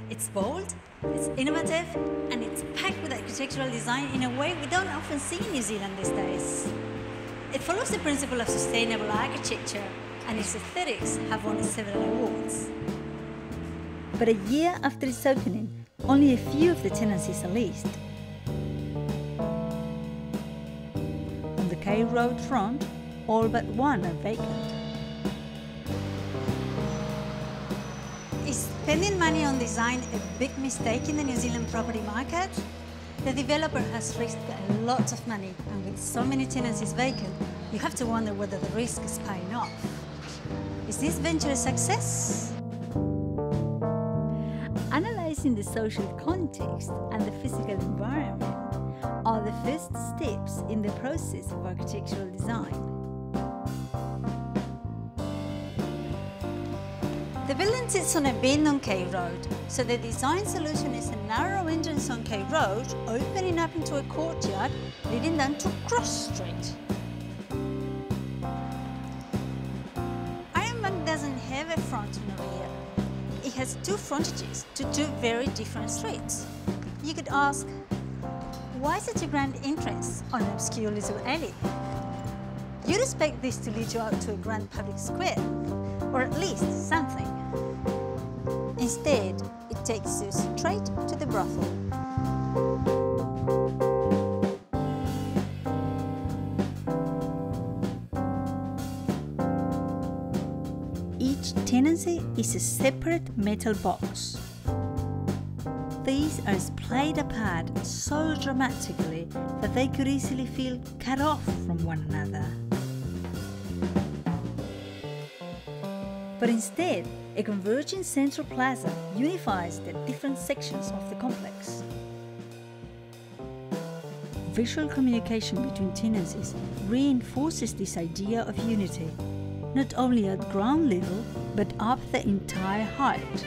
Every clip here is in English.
It's bold, it's innovative, and it's packed with architectural design in a way we don't often see in New Zealand these days. It follows the principle of sustainable architecture, and its aesthetics have won several awards. But a year after its opening, only a few of the tenancies are leased. On the K Road front, all but one are vacant. Is spending money on design a big mistake in the New Zealand property market? The developer has risked a lot of money, and with so many tenancies vacant, you have to wonder whether the risk is paying off. Is this venture a success? Analyzing the social context and the physical environment are the first steps in the process of architectural design. The building sits on a bend on K Road, so the design solution is a narrow entrance on K Road opening up into a courtyard leading down to Cross Street. Ironbank doesn't have a front and a rear. It has two frontages to two very different streets. You could ask, why such a grand entrance on an obscure little alley? You'd expect this to lead you out to a grand public square, or at least something. Instead, it takes you straight to the brothel. Each tenancy is a separate metal box. These are splayed apart so dramatically that they could easily feel cut off from one another. But instead, a converging central plaza unifies the different sections of the complex. Visual communication between tenancies reinforces this idea of unity, not only at ground level, but up the entire height.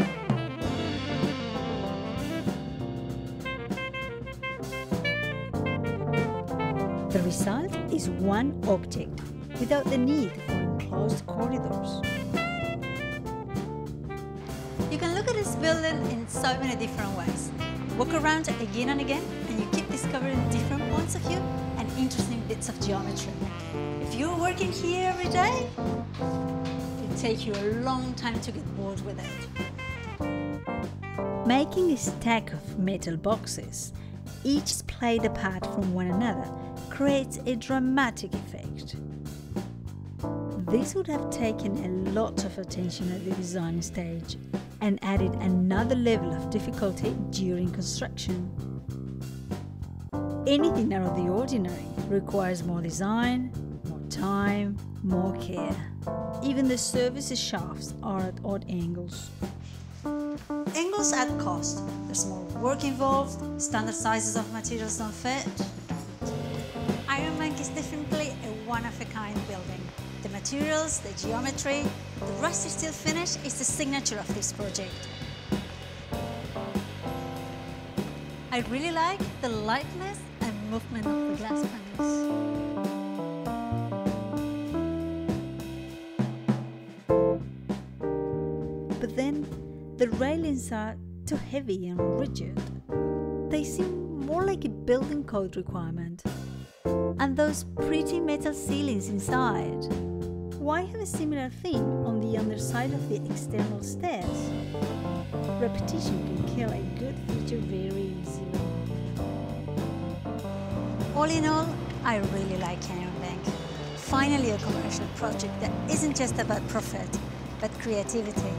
The result is one object, without the need for enclosed corridors. You can look at this building in so many different ways. Walk around it again and again, and you keep discovering different points of view and interesting bits of geometry. If you're working here every day, it'll take you a long time to get bored with it. Making a stack of metal boxes, each splayed apart from one another, creates a dramatic effect. This would have taken a lot of attention at the design stage and added another level of difficulty during construction. Anything out of the ordinary requires more design, more time, more care. Even the services shafts are at odd angles. Angles add cost. There's more work involved, standard sizes of materials don't fit. Ironbank is definitely a one-of-a-kind building. The materials, the geometry, the rusty steel finish is the signature of this project. I really like the lightness and movement of the glass panels. But then, the railings are too heavy and rigid. They seem more like a building code requirement. And those pretty metal ceilings inside. Why have a similar theme on the underside of the external stairs? Repetition can kill a good feature very easily. All in all, I really like Ironbank. Finally a commercial project that isn't just about profit, but creativity.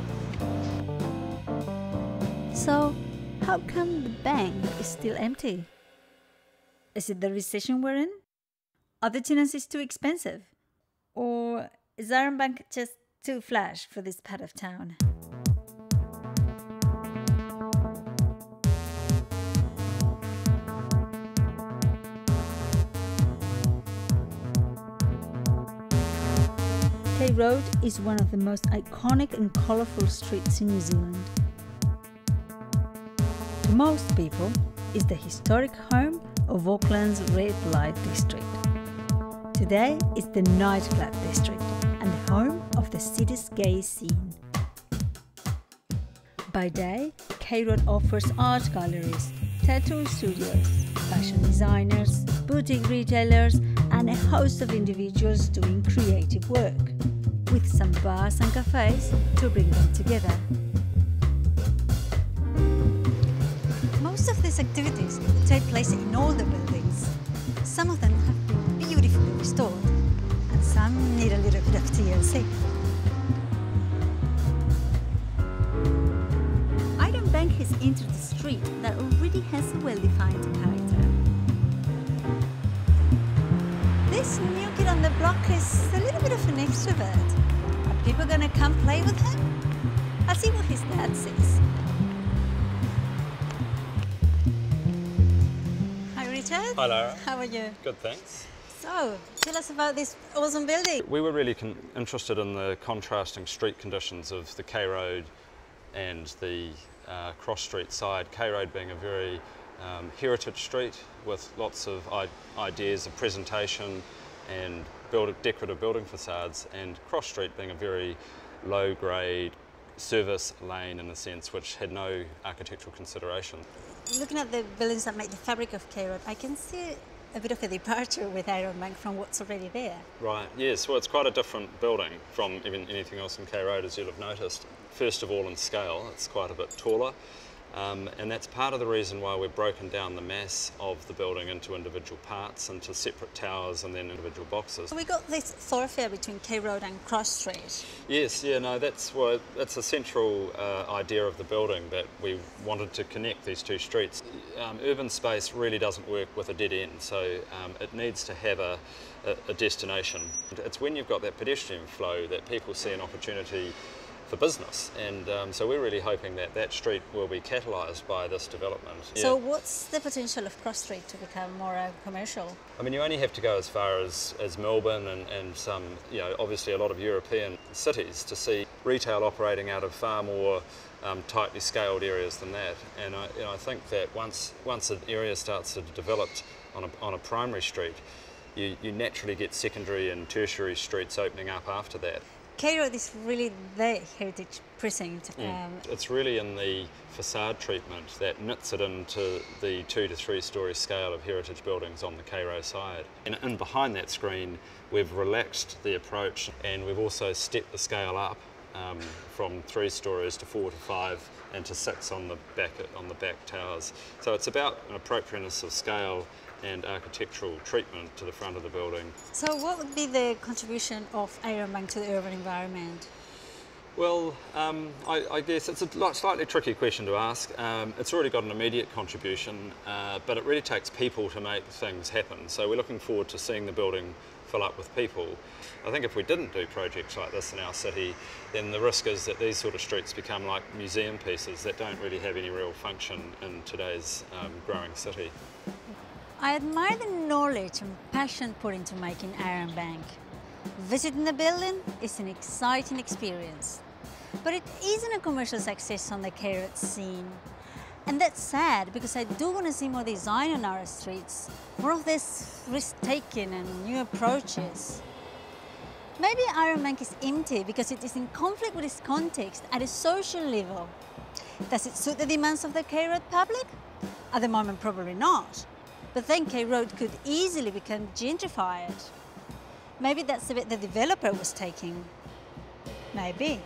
So, how come the bank is still empty? Is it the recession we're in? Are the tenancies too expensive? Or is Ironbank just too flash for this part of town? K Road is one of the most iconic and colourful streets in New Zealand. To most people, it's the historic home of Auckland's red light district. Today, it's the nightclub district and the home of the city's gay scene. By day, K Road offers art galleries, tattoo studios, fashion designers, boutique retailers, and a host of individuals doing creative work, with some bars and cafes to bring them together. Most of these activities take place in older buildings. Some of them have been beautifully restored, and some need a little bit of TLC. Ironbank has entered a street that already has a well-defined character. This new kid on the block is a little bit of an extrovert. Are people gonna come play with him? I'll see what his dad says. Hi Richard. Hi Laura. How are you? Good, thanks. So, tell us about this awesome building. We were really interested in the contrasting street conditions of the K Road and the cross street side. K Road being a very heritage street with lots of ideas of presentation and decorative building facades, and cross street being a very low grade service lane in a sense which had no architectural consideration. Looking at the buildings that make the fabric of K Road, I can see a bit of a departure with Ironbank from what's already there. Right, yes, well it's quite a different building from even anything else in K Road, as you'll have noticed. First of all in scale, it's quite a bit taller, and that's part of the reason why we've broken down the mass of the building into individual parts, into separate towers and then individual boxes. So we got this thoroughfare between K Road and Cross Street. Yes, yeah, no, that's a central idea of the building, that we wanted to connect these two streets. Urban space really doesn't work with a dead end, so it needs to have a destination. It's when you've got that pedestrian flow that people see an opportunity for business, and so we're really hoping that that street will be catalysed by this development. So what's the potential of Cross Street to become more commercial? I mean, you only have to go as far as Melbourne and some, you know, obviously a lot of European cities to see retail operating out of far more tightly scaled areas than that. And I think that once an area starts to develop on a primary street, you naturally get secondary and tertiary streets opening up after that. K Road is really the heritage precinct. It's really in the facade treatment that knits it into the 2 to 3 story scale of heritage buildings on the K Road side. And behind that screen we've relaxed the approach, and we've also stepped the scale up from 3 stories to 4 to 5 and to 6 on the back towers. So it's about an appropriateness of scale and architectural treatment to the front of the building. So what would be the contribution of Ironbank to the urban environment? Well, I guess it's a slightly tricky question to ask. It's already got an immediate contribution, but it really takes people to make things happen. So we're looking forward to seeing the building fill up with people. I think if we didn't do projects like this in our city, then the risk is that these sort of streets become like museum pieces that don't really have any real function in today's growing city. I admire the knowledge and passion put into making Ironbank. Visiting the building is an exciting experience, but it isn't a commercial success on the Cairo scene. And that's sad, because I do want to see more design on our streets, more of this risk-taking and new approaches. Maybe Ironbank is empty because it is in conflict with its context at a social level. Does it suit the demands of the Cairo public? At the moment, probably not. But then Cairo could easily become gentrified. Maybe that's the bit the developer was taking. Maybe.